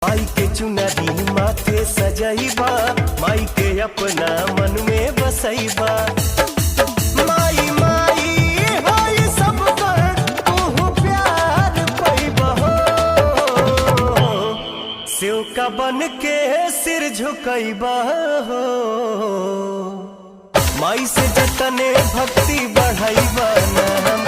माई के चुनरी माथे सजैबा, माई के अपना मन में बसैबा। माई माई होई सब कर तू प्यार पैबा हो, सेव का बन के सिर झुकैबा हो। माई से जतने भक्ति बढ़ैबा ना हम